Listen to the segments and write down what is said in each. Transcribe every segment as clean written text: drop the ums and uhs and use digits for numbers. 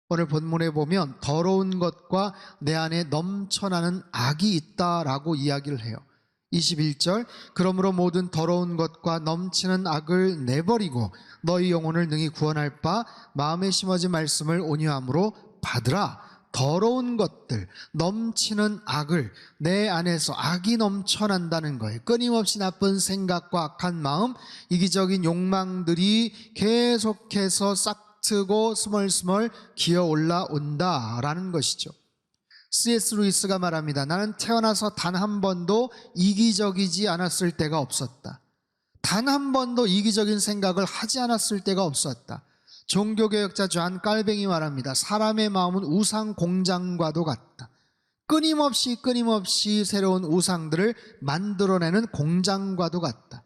오늘 본문에 보면 더러운 것과 내 안에 넘쳐나는 악이 있다라고 이야기를 해요. 21절, 그러므로 모든 더러운 것과 넘치는 악을 내버리고 너희 영혼을 능히 구원할 바 마음에 심어진 말씀을 온유함으로 받으라. 더러운 것들, 넘치는 악을, 내 안에서 악이 넘쳐난다는 거예요. 끊임없이 나쁜 생각과 악한 마음, 이기적인 욕망들이 계속해서 싹트고 스멀스멀 기어 올라온다라는 것이죠. C.S. 루이스가 말합니다. 나는 태어나서 단 한 번도 이기적이지 않았을 때가 없었다. 단 한 번도 이기적인 생각을 하지 않았을 때가 없었다. 종교개혁자 존 깔뱅이 말합니다. 사람의 마음은 우상 공장과도 같다. 끊임없이 새로운 우상들을 만들어내는 공장과도 같다.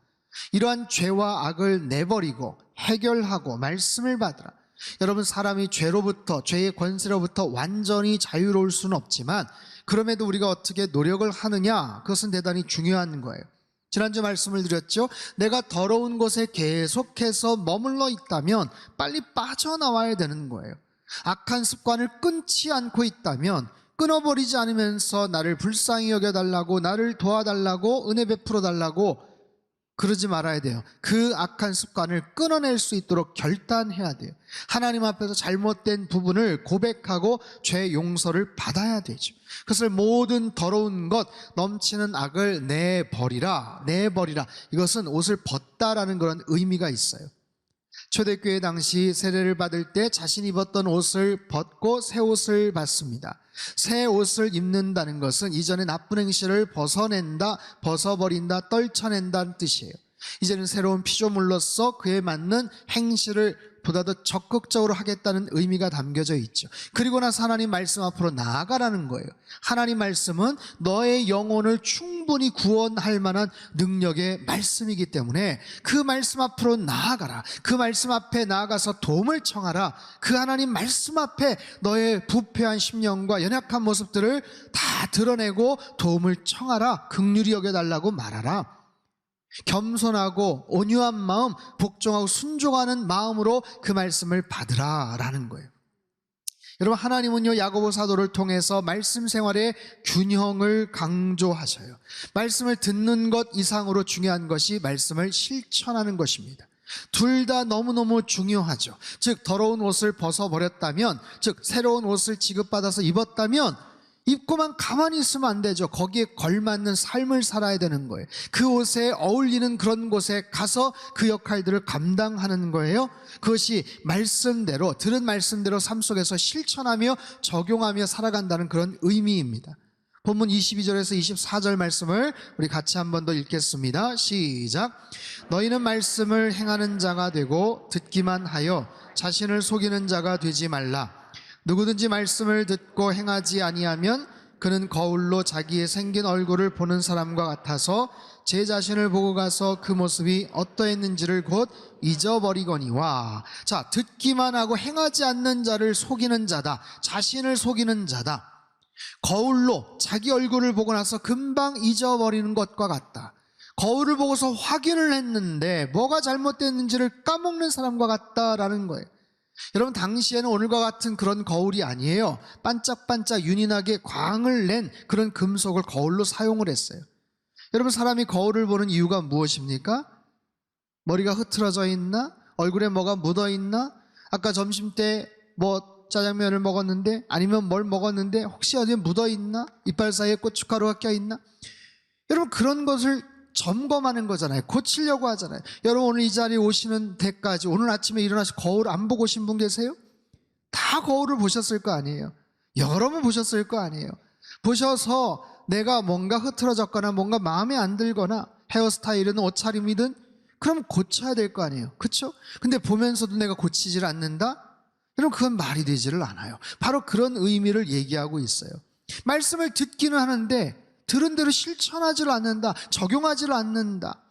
이러한 죄와 악을 내버리고 해결하고 말씀을 받으라. 여러분, 사람이 죄로부터, 죄의 권세로부터 완전히 자유로울 수는 없지만 그럼에도 우리가 어떻게 노력을 하느냐, 그것은 대단히 중요한 거예요. 지난주 말씀을 드렸죠. 내가 더러운 곳에 계속해서 머물러 있다면 빨리 빠져나와야 되는 거예요. 악한 습관을 끊지 않고 있다면, 끊어버리지 않으면서 나를 불쌍히 여겨달라고, 나를 도와달라고, 은혜 베풀어 달라고 그러지 말아야 돼요. 그 악한 습관을 끊어낼 수 있도록 결단해야 돼요. 하나님 앞에서 잘못된 부분을 고백하고 죄 용서를 받아야 되죠. 그것을 모든 더러운 것, 넘치는 악을 내버리라. 이것은 옷을 벗다라는 그런 의미가 있어요. 초대교회 당시 세례를 받을 때 자신이 입었던 옷을 벗고 새 옷을 받습니다. 새 옷을 입는다는 것은 이전의 나쁜 행실을 벗어낸다, 벗어버린다, 떨쳐낸다는 뜻이에요. 이제는 새로운 피조물로서 그에 맞는 행실을 보다 더 적극적으로 하겠다는 의미가 담겨져 있죠. 그리고 나서 하나님 말씀 앞으로 나아가라는 거예요. 하나님 말씀은 너의 영혼을 충분히 구원할 만한 능력의 말씀이기 때문에 그 말씀 앞으로 나아가라. 그 말씀 앞에 나아가서 도움을 청하라. 그 하나님 말씀 앞에 너의 부패한 심령과 연약한 모습들을 다 드러내고 도움을 청하라. 긍휼히 여겨달라고 말하라. 겸손하고 온유한 마음, 복종하고 순종하는 마음으로 그 말씀을 받으라라는 거예요. 여러분, 하나님은요, 야고보 사도를 통해서 말씀 생활의 균형을 강조하셔요. 말씀을 듣는 것 이상으로 중요한 것이 말씀을 실천하는 것입니다. 둘 다 너무너무 중요하죠. 즉, 더러운 옷을 벗어버렸다면, 즉 새로운 옷을 지급받아서 입었다면 입고만 가만히 있으면 안 되죠. 거기에 걸맞는 삶을 살아야 되는 거예요. 그 옷에 어울리는 그런 곳에 가서 그 역할들을 감당하는 거예요. 그것이 말씀대로, 들은 말씀대로 삶 속에서 실천하며 적용하며 살아간다는 그런 의미입니다. 본문 22절에서 24절 말씀을 우리 같이 한 번 더 읽겠습니다. 시작. 너희는 말씀을 행하는 자가 되고 듣기만 하여 자신을 속이는 자가 되지 말라. 누구든지 말씀을 듣고 행하지 아니하면 그는 거울로 자기의 생긴 얼굴을 보는 사람과 같아서 제 자신을 보고 가서 그 모습이 어떠했는지를 곧 잊어버리거니와. 자, 듣기만 하고 행하지 않는 자를 속이는 자다. 자신을 속이는 자다. 거울로 자기 얼굴을 보고 나서 금방 잊어버리는 것과 같다. 거울을 보고서 확인을 했는데 뭐가 잘못됐는지를 까먹는 사람과 같다라는 거예요. 여러분, 당시에는 오늘과 같은 그런 거울이 아니에요. 반짝반짝 윤인하게 광을 낸 그런 금속을 거울로 사용을 했어요. 여러분, 사람이 거울을 보는 이유가 무엇입니까? 머리가 흐트러져 있나? 얼굴에 뭐가 묻어 있나? 아까 점심 때 뭐 짜장면을 먹었는데, 아니면 뭘 먹었는데 혹시 어디에 묻어 있나? 이빨 사이에 고춧가루가 껴 있나? 여러분, 그런 것을 점검하는 거잖아요. 고치려고 하잖아요. 여러분, 오늘 이 자리에 오시는 데까지 오늘 아침에 일어나서 거울 안 보고 오신 분 계세요? 다 거울을 보셨을 거 아니에요. 여러 번 보셨을 거 아니에요. 보셔서 내가 뭔가 흐트러졌거나 뭔가 마음에 안 들거나 헤어스타일이든 옷차림이든 그럼 고쳐야 될 거 아니에요. 그렇죠? 근데 보면서도 내가 고치질 않는다? 여러분, 그건 말이 되지를 않아요. 바로 그런 의미를 얘기하고 있어요. 말씀을 듣기는 하는데 들은 대로 실천하지를 않는다. 적용하지를 않는다.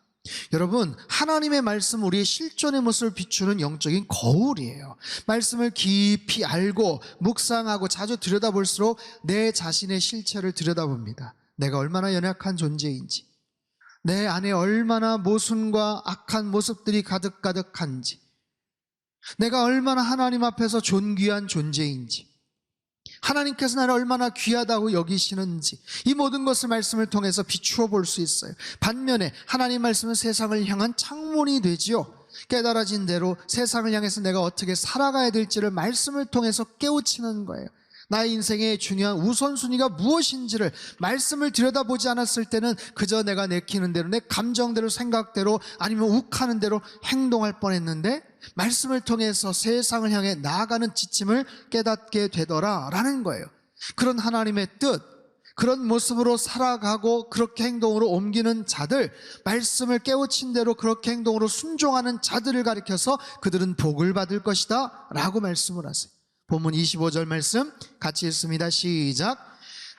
여러분, 하나님의 말씀, 우리의 실존의 모습을 비추는 영적인 거울이에요. 말씀을 깊이 알고 묵상하고 자주 들여다볼수록 내 자신의 실체를 들여다봅니다. 내가 얼마나 연약한 존재인지, 내 안에 얼마나 모순과 악한 모습들이 가득가득한지, 내가 얼마나 하나님 앞에서 존귀한 존재인지, 하나님께서 나를 얼마나 귀하다고 여기시는지, 이 모든 것을 말씀을 통해서 비추어 볼 수 있어요. 반면에 하나님 말씀은 세상을 향한 창문이 되지요. 깨달아진 대로 세상을 향해서 내가 어떻게 살아가야 될지를 말씀을 통해서 깨우치는 거예요. 나의 인생의 중요한 우선순위가 무엇인지를 말씀을 들여다보지 않았을 때는 그저 내가 내키는 대로, 내 감정대로, 생각대로, 아니면 욱하는 대로 행동할 뻔했는데, 말씀을 통해서 세상을 향해 나아가는 지침을 깨닫게 되더라라는 거예요. 그런 하나님의 뜻, 그런 모습으로 살아가고 그렇게 행동으로 옮기는 자들, 말씀을 깨우친 대로 그렇게 행동으로 순종하는 자들을 가리켜서 그들은 복을 받을 것이다 라고 말씀을 하세요. 본문 25절 말씀 같이 읽습니다. 시작.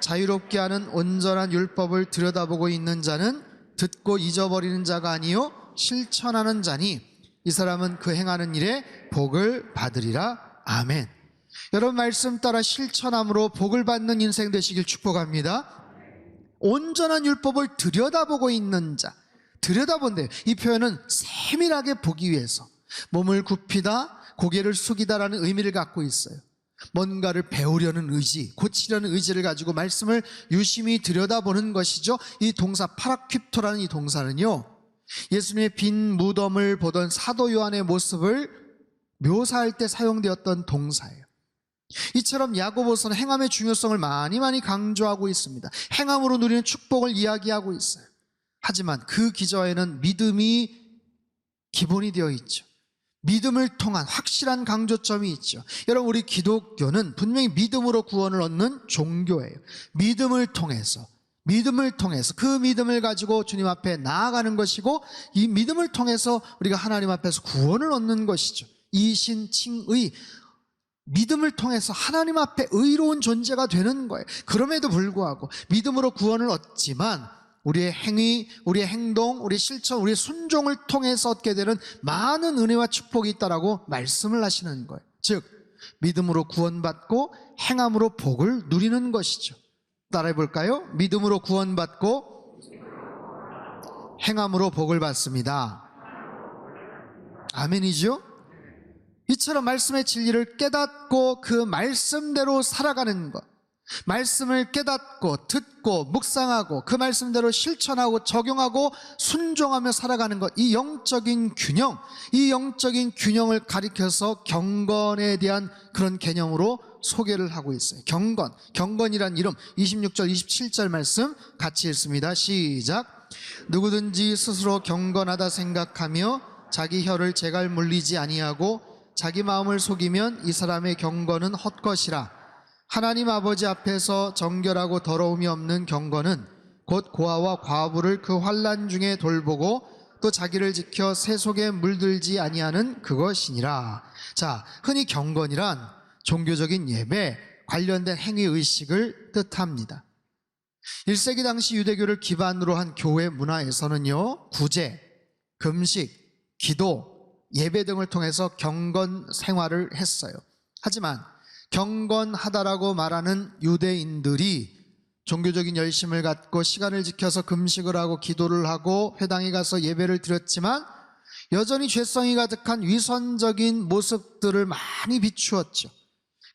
자유롭게 하는 온전한 율법을 들여다보고 있는 자는 듣고 잊어버리는 자가 아니요 실천하는 자니 이 사람은 그 행하는 일에 복을 받으리라. 아멘. 여러분, 말씀 따라 실천함으로 복을 받는 인생 되시길 축복합니다. 온전한 율법을 들여다보고 있는 자, 들여다본대요. 이 표현은 세밀하게 보기 위해서 몸을 굽히다, 고개를 숙이다라는 의미를 갖고 있어요. 뭔가를 배우려는 의지, 고치려는 의지를 가지고 말씀을 유심히 들여다보는 것이죠. 이 동사 파라퀴토라는 이 동사는요, 예수님의 빈 무덤을 보던 사도 요한의 모습을 묘사할 때 사용되었던 동사예요. 이처럼 야고보서는 행함의 중요성을 많이 강조하고 있습니다. 행함으로 누리는 축복을 이야기하고 있어요. 하지만 그 기저에는 믿음이 기본이 되어 있죠. 믿음을 통한 확실한 강조점이 있죠. 여러분, 우리 기독교는 분명히 믿음으로 구원을 얻는 종교예요. 믿음을 통해서 그 믿음을 가지고 주님 앞에 나아가는 것이고, 이 믿음을 통해서 우리가 하나님 앞에서 구원을 얻는 것이죠. 이신칭의, 믿음을 통해서 하나님 앞에 의로운 존재가 되는 거예요. 그럼에도 불구하고 믿음으로 구원을 얻지만 우리의 행위, 우리의 행동, 우리의 실천, 우리의 순종을 통해서 얻게 되는 많은 은혜와 축복이 있다라고 말씀을 하시는 거예요. 즉, 믿음으로 구원받고 행함으로 복을 누리는 것이죠. 따라해 볼까요? 믿음으로 구원받고 행함으로 복을 받습니다. 아멘이죠? 이처럼 말씀의 진리를 깨닫고 그 말씀대로 살아가는 것, 말씀을 깨닫고 듣고 묵상하고 그 말씀대로 실천하고 적용하고 순종하며 살아가는 것, 이 영적인 균형을 가리켜서 경건에 대한 그런 개념으로 소개를 하고 있어요. 경건이란 이름 26절 27절 말씀 같이 읽습니다. 시작. 누구든지 스스로 경건하다 생각하며 자기 혀를 제갈 물리지 아니하고 자기 마음을 속이면 이 사람의 경건은 헛것이라. 하나님 아버지 앞에서 정결하고 더러움이 없는 경건은 곧 고아와 과부를 그 환난 중에 돌보고 또 자기를 지켜 새 속에 물들지 아니하는 그것이니라. 자, 흔히 경건이란 종교적인 예배, 관련된 행위의식을 뜻합니다. 1세기 당시 유대교를 기반으로 한 교회 문화에서는요, 구제, 금식, 기도, 예배 등을 통해서 경건 생활을 했어요. 하지만 경건하다라고 말하는 유대인들이 종교적인 열심을 갖고 시간을 지켜서 금식을 하고 기도를 하고 회당에 가서 예배를 드렸지만 여전히 죄성이 가득한 위선적인 모습들을 많이 비추었죠.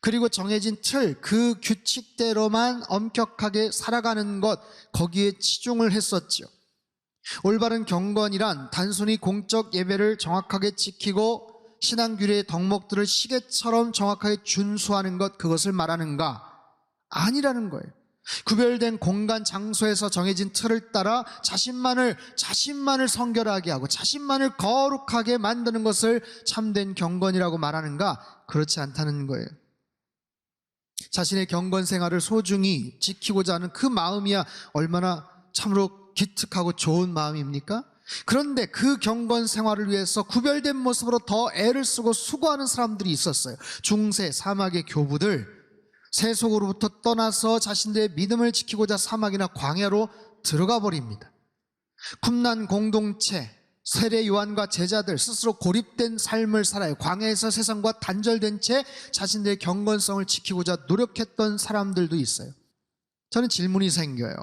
그리고 정해진 틀, 그 규칙대로만 엄격하게 살아가는 것, 거기에 치중을 했었죠. 올바른 경건이란 단순히 공적 예배를 정확하게 지키고 신앙규례의 덕목들을 시계처럼 정확하게 준수하는 것, 그것을 말하는가? 아니라는 거예요. 구별된 공간, 장소에서 정해진 틀을 따라 자신만을 성결하게 하고 자신만을 거룩하게 만드는 것을 참된 경건이라고 말하는가? 그렇지 않다는 거예요. 자신의 경건 생활을 소중히 지키고자 하는 그 마음이야 얼마나 참으로 기특하고 좋은 마음입니까? 그런데 그 경건 생활을 위해서 구별된 모습으로 더 애를 쓰고 수고하는 사람들이 있었어요. 중세, 사막의 교부들, 세속으로부터 떠나서 자신들의 믿음을 지키고자 사막이나 광야로 들어가 버립니다. 쿰난 공동체, 세례 요한과 제자들 스스로 고립된 삶을 살아요. 광야에서 세상과 단절된 채 자신들의 경건성을 지키고자 노력했던 사람들도 있어요. 저는 질문이 생겨요.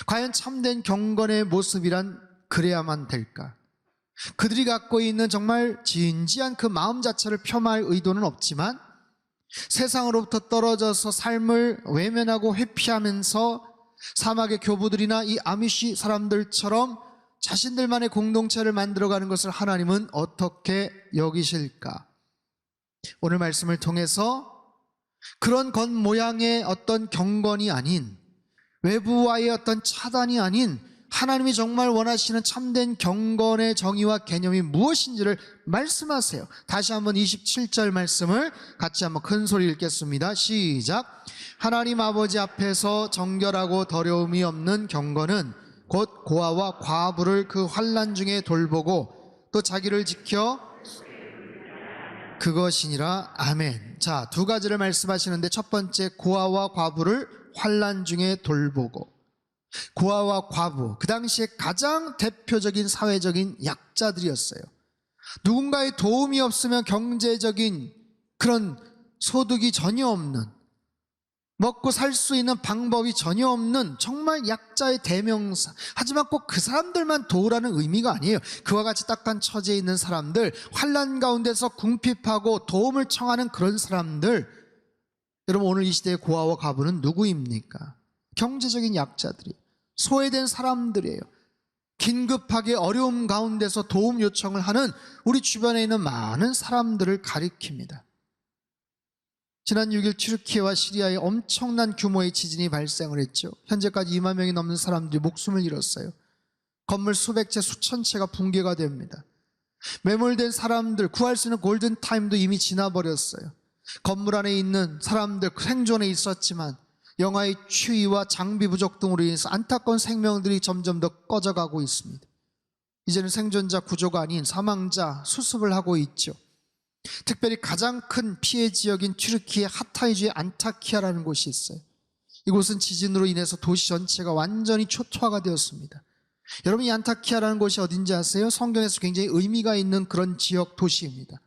과연 참된 경건의 모습이란 그래야만 될까? 그들이 갖고 있는 정말 진지한 그 마음 자체를 폄하할 의도는 없지만 세상으로부터 떨어져서 삶을 외면하고 회피하면서 사막의 교부들이나 이 아미시 사람들처럼 자신들만의 공동체를 만들어가는 것을 하나님은 어떻게 여기실까? 오늘 말씀을 통해서 그런 겉모양의 어떤 경건이 아닌, 외부와의 어떤 차단이 아닌 하나님이 정말 원하시는 참된 경건의 정의와 개념이 무엇인지를 말씀하세요. 다시 한번 27절 말씀을 같이 한번 큰 소리 읽겠습니다. 시작. 하나님 아버지 앞에서 정결하고 더러움이 없는 경건은 곧 고아와 과부를 그 환난 중에 돌보고 또 자기를 지켜 그것이니라. 아멘. 자, 두 가지를 말씀하시는데, 첫 번째, 고아와 과부를 환난 중에 돌보고. 고아와 과부, 그 당시에 가장 대표적인 사회적인 약자들이었어요. 누군가의 도움이 없으면 경제적인 그런 소득이 전혀 없는, 먹고 살 수 있는 방법이 전혀 없는 정말 약자의 대명사. 하지만 꼭 그 사람들만 도우라는 의미가 아니에요. 그와 같이 딱한 처지에 있는 사람들, 환난 가운데서 궁핍하고 도움을 청하는 그런 사람들. 여러분, 오늘 이 시대의 고아와 과부는 누구입니까? 경제적인 약자들이, 소외된 사람들이에요. 긴급하게 어려움 가운데서 도움 요청을 하는 우리 주변에 있는 많은 사람들을 가리킵니다. 지난 6일 튀르키예와 시리아에 엄청난 규모의 지진이 발생을 했죠. 현재까지 2만 명이 넘는 사람들이 목숨을 잃었어요. 건물 수백 채, 수천 채가 붕괴가 됩니다. 매몰된 사람들, 구할 수 있는 골든타임도 이미 지나버렸어요. 건물 안에 있는 사람들 생존에 있었지만 영하의 추위와 장비 부족 등으로 인해서 안타까운 생명들이 점점 더 꺼져가고 있습니다. 이제는 생존자 구조가 아닌 사망자 수습을 하고 있죠. 특별히 가장 큰 피해 지역인 튀르키예 하타이주의 안타키아라는 곳이 있어요. 이곳은 지진으로 인해서 도시 전체가 완전히 초토화가 되었습니다. 여러분, 이 안타키아라는 곳이 어딘지 아세요? 성경에서 굉장히 의미가 있는 그런 지역 도시입니다.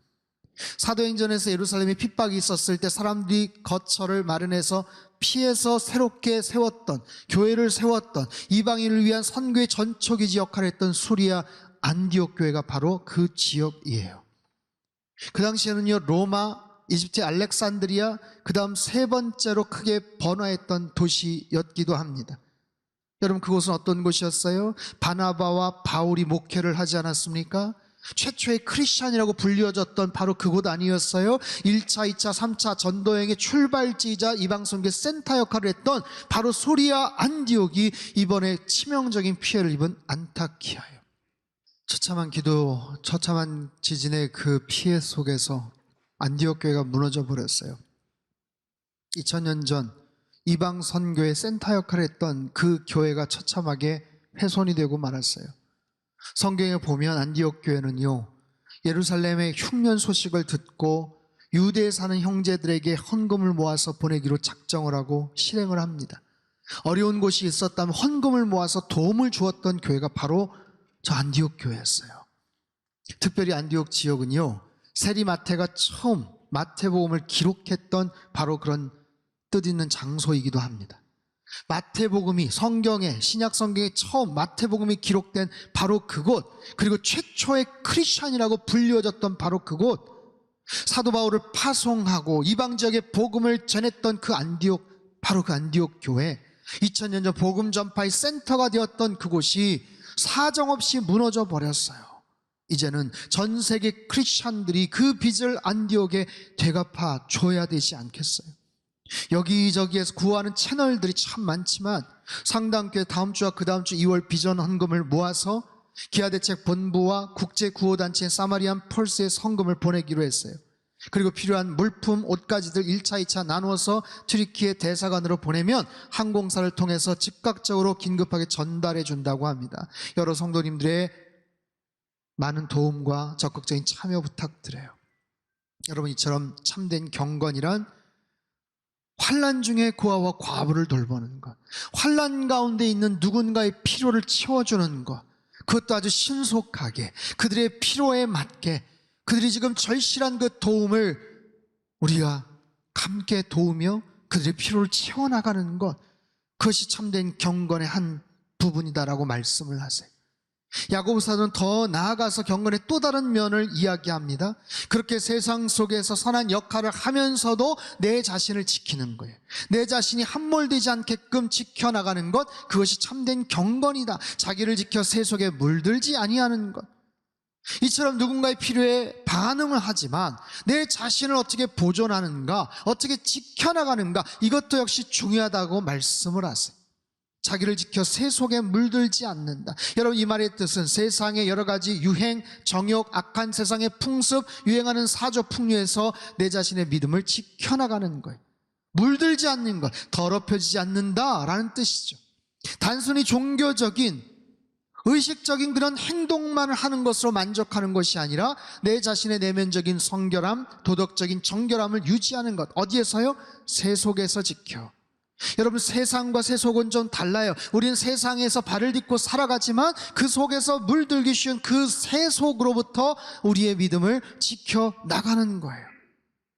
사도행전에서 예루살렘에 핍박이 있었을 때 사람들이 거처를 마련해서 피해서 새롭게 세웠던, 교회를 세웠던, 이방인을 위한 선교의 전초기지 역할을 했던 수리아 안디옥 교회가 바로 그 지역이에요. 그 당시에는요, 로마, 이집트의 알렉산드리아, 그 다음 세 번째로 크게 번화했던 도시였기도 합니다. 여러분, 그곳은 어떤 곳이었어요? 바나바와 바울이 목회를 하지 않았습니까? 최초의 크리스찬이라고 불려졌던 바로 그곳 아니었어요? 1차, 2차, 3차 전도행의 출발지이자 이방선교 센터 역할을 했던 바로 소리아 안디옥이 이번에 치명적인 피해를 입은 안타키아예요. 처참한 기도, 처참한 지진의 그 피해 속에서 안디옥 교회가 무너져 버렸어요. 2000년 전 이방 선교의 센터 역할을 했던 그 교회가 처참하게 훼손이 되고 말았어요. 성경에 보면 안디옥 교회는요, 예루살렘의 흉년 소식을 듣고 유대에 사는 형제들에게 헌금을 모아서 보내기로 작정을 하고 실행을 합니다. 어려운 곳이 있었다면 헌금을 모아서 도움을 주었던 교회가 바로 저 안디옥 교회였어요. 특별히 안디옥 지역은요, 세리마태가 처음 마태복음을 기록했던 바로 그런 뜻있는 장소이기도 합니다. 마태복음이 성경에, 신약 성경에 처음 마태복음이 기록된 바로 그곳, 그리고 최초의 크리스찬이라고 불려졌던 바로 그곳, 사도 바울을 파송하고 이방 지역에 복음을 전했던 그 안디옥, 바로 그 안디옥 교회, 2000년 전 복음 전파의 센터가 되었던 그곳이 사정없이 무너져 버렸어요. 이제는 전 세계 크리스찬들이 그 빚을 안디옥에 되갚아 줘야 되지 않겠어요? 여기저기에서 구하는 채널들이 참 많지만 상당교회 다음 주와 그 다음 주 2월 비전 헌금을 모아서 기아대책 본부와 국제구호단체 사마리안 펄스에 헌금을 보내기로 했어요. 그리고 필요한 물품, 옷가지들 1차, 2차 나누어서 튀르키예 대사관으로 보내면 항공사를 통해서 즉각적으로 긴급하게 전달해 준다고 합니다. 여러 성도님들의 많은 도움과 적극적인 참여 부탁드려요. 여러분, 이처럼 참된 경건이란 환난 중에 고아와 과부를 돌보는 것, 환난 가운데 있는 누군가의 필요를 채워주는 것, 그것도 아주 신속하게 그들의 필요에 맞게 그들이 지금 절실한 그 도움을 우리가 함께 도우며 그들의 필요를 채워나가는 것, 그것이 참된 경건의 한 부분이다라고 말씀을 하세요. 야고보서는 더 나아가서 경건의 또 다른 면을 이야기합니다. 그렇게 세상 속에서 선한 역할을 하면서도 내 자신을 지키는 거예요. 내 자신이 함몰되지 않게끔 지켜나가는 것, 그것이 참된 경건이다. 자기를 지켜 세속에 물들지 아니하는 것. 이처럼 누군가의 필요에 반응을 하지만 내 자신을 어떻게 보존하는가, 어떻게 지켜나가는가, 이것도 역시 중요하다고 말씀을 하세요. 자기를 지켜 세속에 물들지 않는다. 여러분, 이 말의 뜻은 세상의 여러 가지 유행, 정욕, 악한 세상의 풍습, 유행하는 사조 풍류에서 내 자신의 믿음을 지켜나가는 거예요. 물들지 않는 것, 더럽혀지지 않는다라는 뜻이죠. 단순히 종교적인, 의식적인 그런 행동만을 하는 것으로 만족하는 것이 아니라 내 자신의 내면적인 성결함, 도덕적인 정결함을 유지하는 것. 어디에서요? 세속에서 지켜. 여러분, 세상과 세속은 좀 달라요. 우리는 세상에서 발을 딛고 살아가지만 그 속에서 물들기 쉬운 그 세속으로부터 우리의 믿음을 지켜나가는 거예요.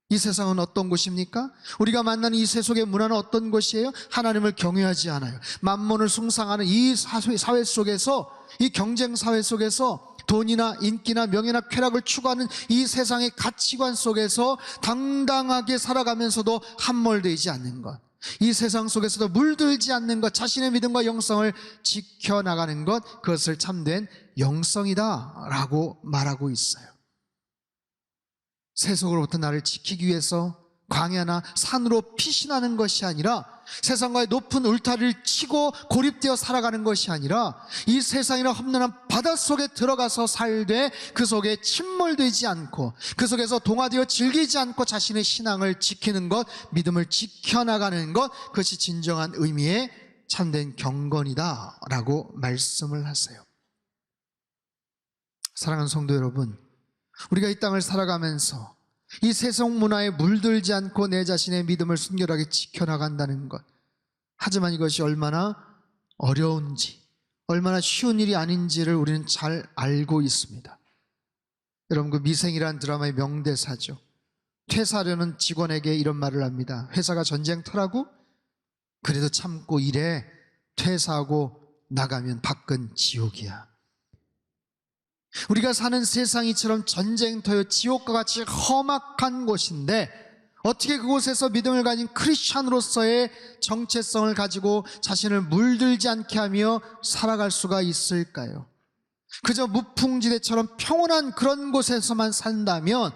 이 세상은 어떤 곳입니까? 우리가 만나는 이 세속의 문화는 어떤 곳이에요? 하나님을 경외하지 않아요. 만몬을 숭상하는 이 사회 속에서, 이 경쟁 사회 속에서 돈이나 인기나 명예나 쾌락을 추구하는 이 세상의 가치관 속에서 당당하게 살아가면서도 함몰되지 않는 것, 이 세상 속에서도 물들지 않는 것, 자신의 믿음과 영성을 지켜나가는 것, 그것을 참된 영성이다 라고 말하고 있어요. 세속으로부터 나를 지키기 위해서 광야나 산으로 피신하는 것이 아니라, 세상과의 높은 울타리를 치고 고립되어 살아가는 것이 아니라, 이 세상이나 험난한 바닷속에 들어가서 살되 그 속에 침몰되지 않고 그 속에서 동화되어 즐기지 않고 자신의 신앙을 지키는 것, 믿음을 지켜나가는 것, 그것이 진정한 의미의 참된 경건이다 라고 말씀을 하세요. 사랑하는 성도 여러분, 우리가 이 땅을 살아가면서 이 세속 문화에 물들지 않고 내 자신의 믿음을 순결하게 지켜나간다는 것, 하지만 이것이 얼마나 어려운지, 얼마나 쉬운 일이 아닌지를 우리는 잘 알고 있습니다. 여러분, 그 미생이라는 드라마의 명대사죠. 퇴사하려는 직원에게 이런 말을 합니다. 회사가 전쟁터라고? 그래도 참고 일해. 퇴사하고 나가면 밖은 지옥이야. 우리가 사는 세상이 이처럼 전쟁터요, 지옥과 같이 험악한 곳인데 어떻게 그곳에서 믿음을 가진 크리스찬으로서의 정체성을 가지고 자신을 물들지 않게 하며 살아갈 수가 있을까요? 그저 무풍지대처럼 평온한 그런 곳에서만 산다면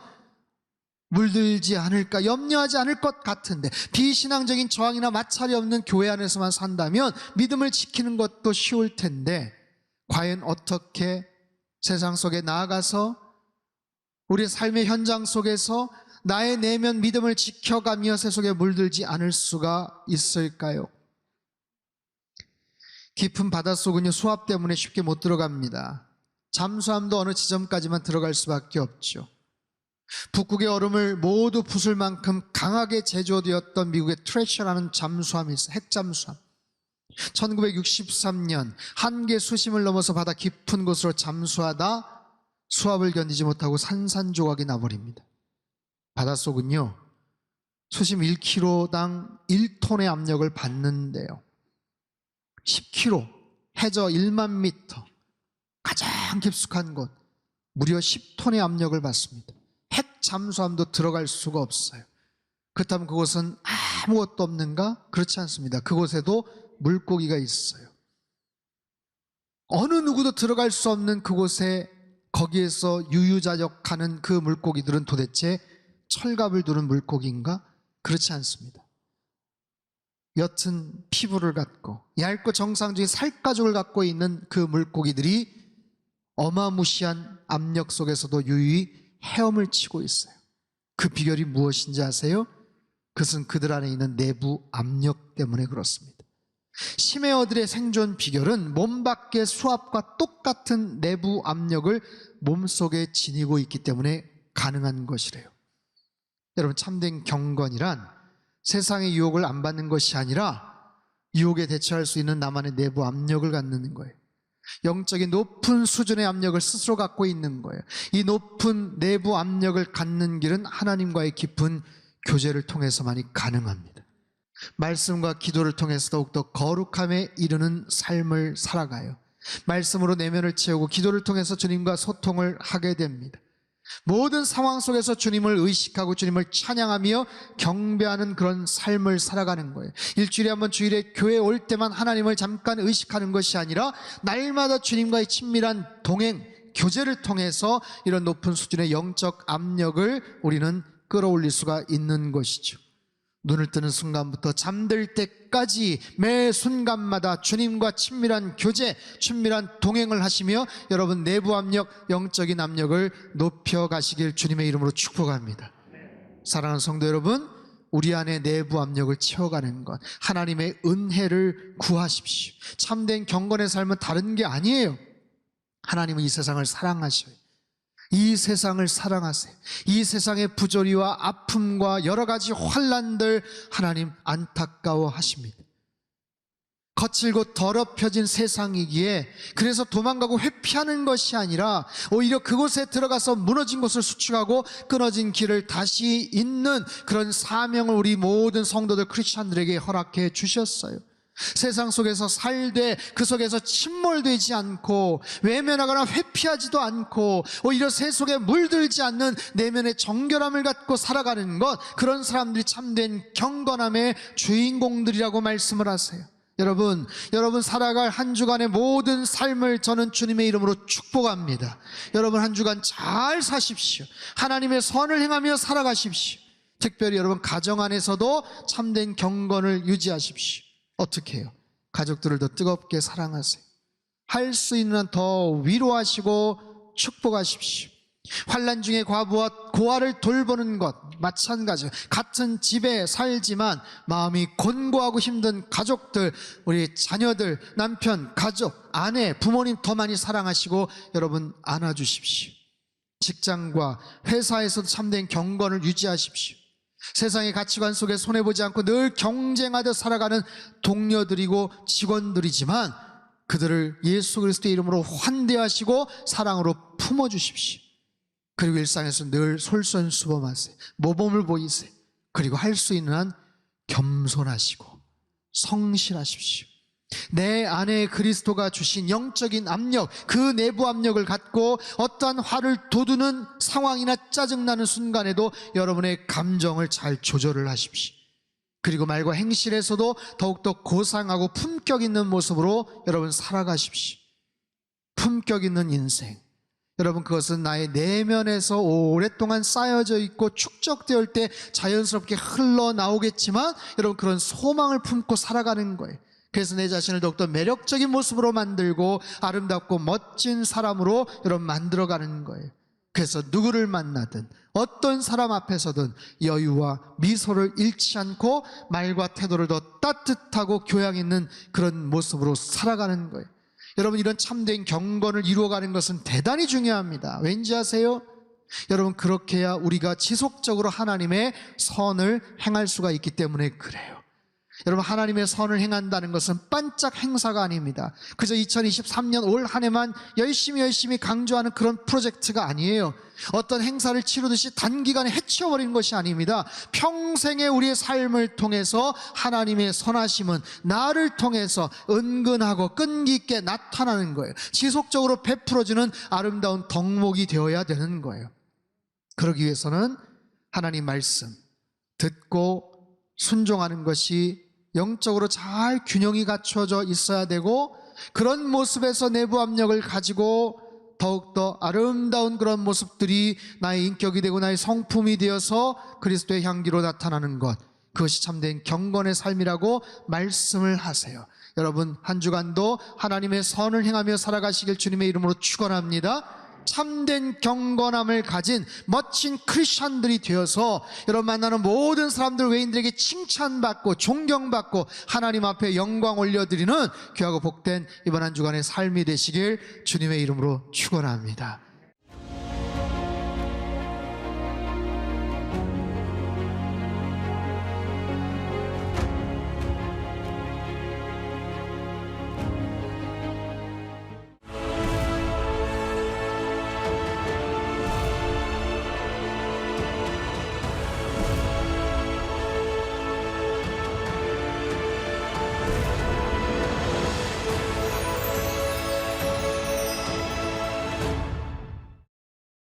물들지 않을까, 염려하지 않을 것 같은데, 비신앙적인 저항이나 마찰이 없는 교회 안에서만 산다면 믿음을 지키는 것도 쉬울 텐데, 과연 어떻게 세상 속에 나아가서 우리 삶의 현장 속에서 나의 내면 믿음을 지켜가며 세속에 물들지 않을 수가 있을까요? 깊은 바닷속은요, 수압 때문에 쉽게 못 들어갑니다. 잠수함도 어느 지점까지만 들어갈 수밖에 없죠. 북극의 얼음을 모두 부술 만큼 강하게 제조되었던 미국의 트레셔라는 잠수함이 있어요. 핵잠수함. 1963년 한계 수심을 넘어서 바다 깊은 곳으로 잠수하다 수압을 견디지 못하고 산산조각이 나버립니다. 바닷속은요, 수심 1km당 1톤의 압력을 받는데요, 10km, 해저 1만 미터, 가장 깊숙한 곳 무려 10톤의 압력을 받습니다. 핵 잠수함도 들어갈 수가 없어요. 그렇다면 그곳은 아무것도 없는가? 그렇지 않습니다. 그곳에도 물고기가 있어요. 어느 누구도 들어갈 수 없는 그곳에, 거기에서 유유자적하는 그 물고기들은 도대체 철갑을 두른 물고기인가? 그렇지 않습니다. 옅은 피부를 갖고 얇고 정상적인 살가죽을 갖고 있는 그 물고기들이 어마무시한 압력 속에서도 유유히 헤엄을 치고 있어요. 그 비결이 무엇인지 아세요? 그것은 그들 안에 있는 내부 압력 때문에 그렇습니다. 심해어들의 생존 비결은 몸 밖의 수압과 똑같은 내부 압력을 몸속에 지니고 있기 때문에 가능한 것이래요. 여러분, 참된 경건이란 세상의 유혹을 안 받는 것이 아니라 유혹에 대처할 수 있는 나만의 내부 압력을 갖는 거예요. 영적인 높은 수준의 압력을 스스로 갖고 있는 거예요. 이 높은 내부 압력을 갖는 길은 하나님과의 깊은 교제를 통해서만이 가능합니다. 말씀과 기도를 통해서 더욱더 거룩함에 이르는 삶을 살아가요. 말씀으로 내면을 채우고 기도를 통해서 주님과 소통을 하게 됩니다. 모든 상황 속에서 주님을 의식하고 주님을 찬양하며 경배하는 그런 삶을 살아가는 거예요. 일주일에 한 번 주일에 교회에 올 때만 하나님을 잠깐 의식하는 것이 아니라 날마다 주님과의 친밀한 동행, 교제를 통해서 이런 높은 수준의 영적 압력을 우리는 끌어올릴 수가 있는 것이죠. 눈을 뜨는 순간부터 잠들 때까지 매 순간마다 주님과 친밀한 교제, 친밀한 동행을 하시며 여러분 내부 압력, 영적인 압력을 높여가시길 주님의 이름으로 축복합니다. 사랑하는 성도 여러분, 우리 안에 내부 압력을 채워가는 것, 하나님의 은혜를 구하십시오. 참된 경건의 삶은 다른 게 아니에요. 하나님은 이 세상을 사랑하셔요. 이 세상을 사랑하세요. 이 세상의 부조리와 아픔과 여러 가지 환난들 하나님 안타까워하십니다. 거칠고 더럽혀진 세상이기에 그래서 도망가고 회피하는 것이 아니라 오히려 그곳에 들어가서 무너진 곳을 수축하고 끊어진 길을 다시 잇는 그런 사명을 우리 모든 성도들 크리스찬들에게 허락해 주셨어요. 세상 속에서 살되 그 속에서 침몰되지 않고 외면하거나 회피하지도 않고 오히려 새 속에 물들지 않는 내면의 정결함을 갖고 살아가는 것, 그런 사람들이 참된 경건함의 주인공들이라고 말씀을 하세요. 여러분 살아갈 한 주간의 모든 삶을 저는 주님의 이름으로 축복합니다. 여러분 한 주간 잘 사십시오. 하나님의 선을 행하며 살아가십시오. 특별히 여러분 가정 안에서도 참된 경건을 유지하십시오. 어떻게 해요? 가족들을 더 뜨겁게 사랑하세요. 할 수 있는 한 더 위로하시고 축복하십시오. 환난 중에 과부와 고아를 돌보는 것 마찬가지예요. 같은 집에 살지만 마음이 곤고하고 힘든 가족들, 우리 자녀들, 남편, 가족, 아내, 부모님 더 많이 사랑하시고 여러분 안아주십시오. 직장과 회사에서도 참된 경건을 유지하십시오. 세상의 가치관 속에 손해보지 않고 늘 경쟁하듯 살아가는 동료들이고 직원들이지만 그들을 예수 그리스도의 이름으로 환대하시고 사랑으로 품어주십시오. 그리고 일상에서 늘 솔선수범하세요. 모범을 보이세요. 그리고 할 수 있는 한 겸손하시고 성실하십시오. 내 안에 그리스도가 주신 영적인 압력, 그 내부 압력을 갖고 어떠한 화를 돋우는 상황이나 짜증나는 순간에도 여러분의 감정을 잘 조절을 하십시오. 그리고 말과 행실에서도 더욱더 고상하고 품격 있는 모습으로 여러분 살아가십시오. 품격 있는 인생, 여러분 그것은 나의 내면에서 오랫동안 쌓여져 있고 축적되어 올 때 자연스럽게 흘러나오겠지만 여러분 그런 소망을 품고 살아가는 거예요. 그래서 내 자신을 더욱더 매력적인 모습으로 만들고 아름답고 멋진 사람으로 여러분 만들어가는 거예요. 그래서 누구를 만나든 어떤 사람 앞에서든 여유와 미소를 잃지 않고 말과 태도를 더 따뜻하고 교양 있는 그런 모습으로 살아가는 거예요. 여러분 이런 참된 경건을 이루어가는 것은 대단히 중요합니다. 왠지 아세요? 여러분 그렇게 해야 우리가 지속적으로 하나님의 선을 행할 수가 있기 때문에 그래요. 여러분 하나님의 선을 행한다는 것은 반짝 행사가 아닙니다. 그저 2023년 올 한 해만 열심히 강조하는 그런 프로젝트가 아니에요. 어떤 행사를 치르듯이 단기간에 해치워버리는 것이 아닙니다. 평생의 우리의 삶을 통해서 하나님의 선하심은 나를 통해서 은근하고 끈기 있게 나타나는 거예요. 지속적으로 베풀어지는 아름다운 덕목이 되어야 되는 거예요. 그러기 위해서는 하나님 말씀 듣고 순종하는 것이 영적으로 잘 균형이 갖춰져 있어야 되고, 그런 모습에서 내부 압력을 가지고 더욱더 아름다운 그런 모습들이 나의 인격이 되고 나의 성품이 되어서 그리스도의 향기로 나타나는 것, 그것이 참된 경건의 삶이라고 말씀을 하세요. 여러분 한 주간도 하나님의 선을 행하며 살아가시길 주님의 이름으로 축원합니다. 참된 경건함을 가진 멋진 크리스찬들이 되어서 여러분 만나는 모든 사람들, 외인들에게 칭찬받고 존경받고 하나님 앞에 영광 올려드리는 귀하고 복된 이번 한 주간의 삶이 되시길 주님의 이름으로 축원합니다.